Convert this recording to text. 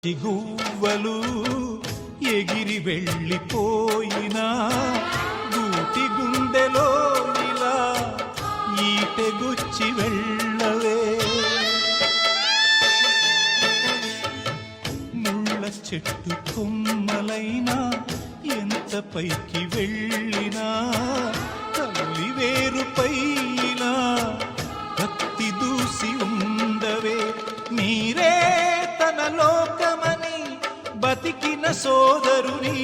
గువ్వలు ఎగిరి వెళ్ళిపోయినా గూటి గుండెలో ఇలా ఈటెగుచ్చి వెళ్ళవే. ముళ్ళ చెట్టు కొమ్మలైనా ఎంత పైకి వెళ్ళినా తల్లి వేరుపై ఇలా కత్తి దూసి ఉండవే. మీరే తన లోకమని బతికిన సోదరుని